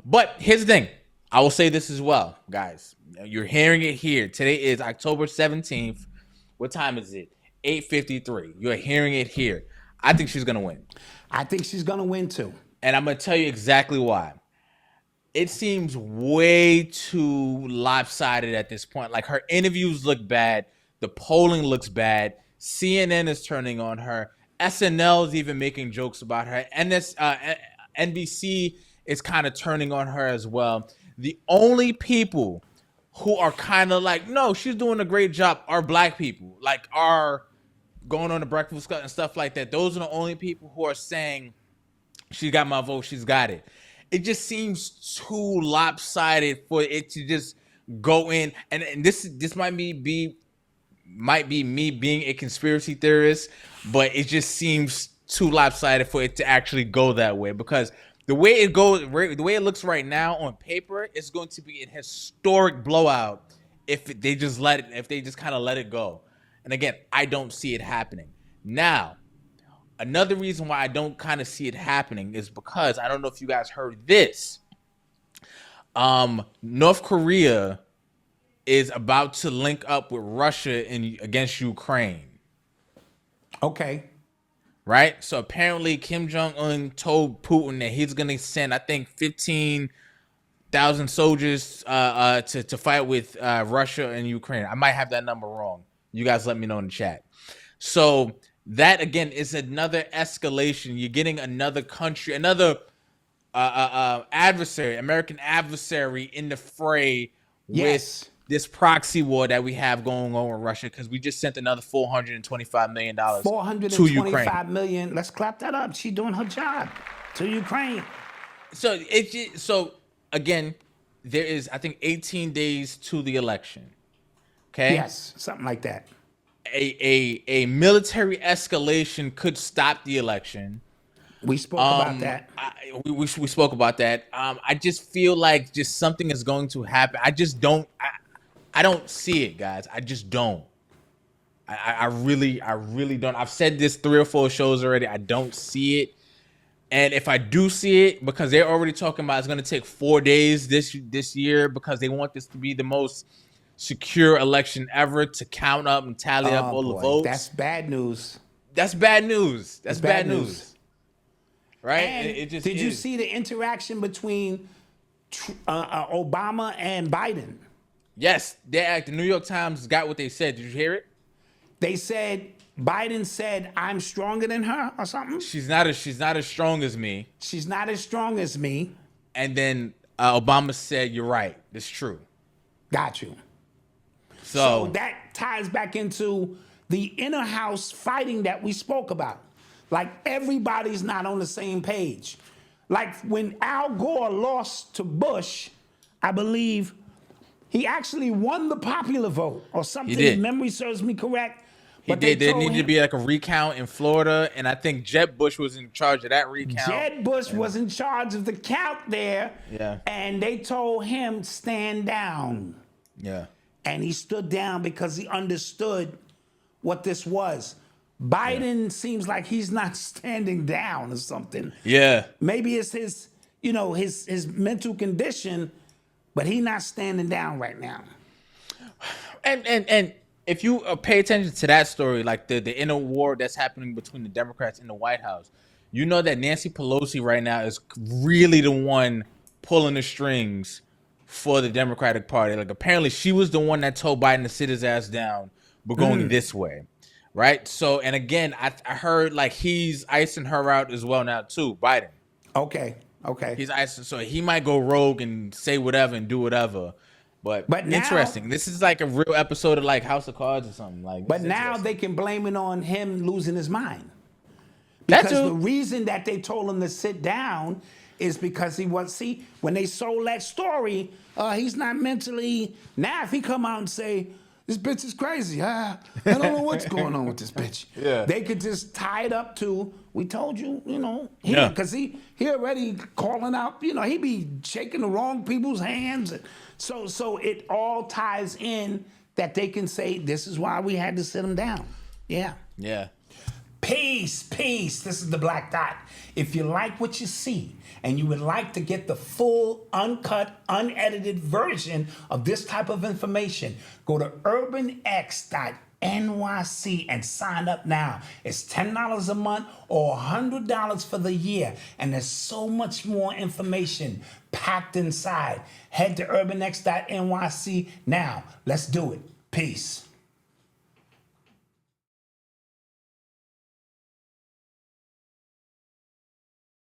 But here's the thing. I will say this as well, guys. You're hearing it here. Today is October 17th. What time is it? 8:53. You're hearing it here. I think she's going to win. I think she's gonna win too. And I'm going to tell you exactly why. It seems way too lopsided at this point. Like, her interviews look bad. The polling looks bad. CNN is turning on her. SNL is even making jokes about her. NBC is kind of turning on her as well. The only people who are kind of like, no, she's doing a great job are black people. Like, are going on the Breakfast Club and stuff like that. Those are the only people who are saying, she got my vote, she's got it. It just seems too lopsided for it to just go in. And this might be me being a conspiracy theorist, but it just seems too lopsided for it to actually go that way, because the way it looks right now on paper, it's going to be a historic blowout if they just kind of let it go. And again, I don't see it happening. Now, another reason why I don't kind of see it happening is because, I don't know if you guys heard this. North Korea is about to link up with Russia against Ukraine. Okay. Right? So apparently Kim Jong-un told Putin that he's going to send, I think, 15,000 soldiers to fight with Russia and Ukraine. I might have that number wrong. You guys let me know in the chat. So that, again, is another escalation. You're getting another country, another adversary, American adversary in the fray with this proxy war that we have going on with Russia, because we just sent another $425 million to Ukraine. $425 million. Let's clap that up. She's doing her job to Ukraine. So again, there is, I think, 18 days to the election. Okay. Yes, something like that. A military escalation could stop the election. We spoke about that. We spoke about that. I just feel like just something is going to happen. I just don't. I don't see it, guys. I just don't. I really don't. I've said this 3 or 4 shows already. I don't see it. And if I do see it, because they're already talking about it's going to take 4 days this year, because they want this to be the most secure election ever, to count up and tally up all the votes. That's bad news. That's bad news. That's bad news. Right? And did you see the interaction between Obama and Biden? Yes, the New York Times got what they said. Did you hear it? They said, Biden said, "I'm stronger than her," or something. She's not as strong as me. She's not as strong as me. And then Obama said, "You're right. It's true." Got you. So that ties back into the inner house fighting that we spoke about. Like, everybody's not on the same page. Like, when Al Gore lost to Bush, I believe he actually won the popular vote or something. He did. If memory serves me correct. But he did. There needed to be like a recount in Florida, and I think Jeb Bush was in charge of that recount. Jeb Bush was in charge of the count there. Yeah. And they told him, stand down. Yeah. And he stood down because he understood what this was. Biden seems like he's not standing down or something. Yeah. Maybe it's his mental condition, but he's not standing down right now. And if you pay attention to that story, like the inner war that's happening between the Democrats in the White House, you know that Nancy Pelosi right now is really the one pulling the strings for the Democratic Party. Like, apparently she was the one that told Biden to sit his ass down. We're going this way. Right? So, and again, I heard like he's icing her out as well now too, Biden. Okay. He's icing, so he might go rogue and say whatever and do whatever. But now, interesting. This is like a real episode of like House of Cards or something. Like, but now they can blame it on him losing his mind. Because the reason that they told him to sit down is because he was, when they sold that story, he's not mentally. Now if he come out and say, this bitch is crazy. I don't know what's going on with this bitch. Yeah. They could just tie it up to, we told you, because he already calling out, he be shaking the wrong people's hands. So it all ties in that they can say, this is why we had to sit him down. Yeah. Yeah. Peace, peace. This is the Black Dot. If you like what you see and you would like to get the full, uncut, unedited version of this type of information, go to urbanx.nyc and sign up now. It's $10 a month or $100 for the year. And there's so much more information packed inside. Head to urbanx.nyc now. Let's do it. Peace.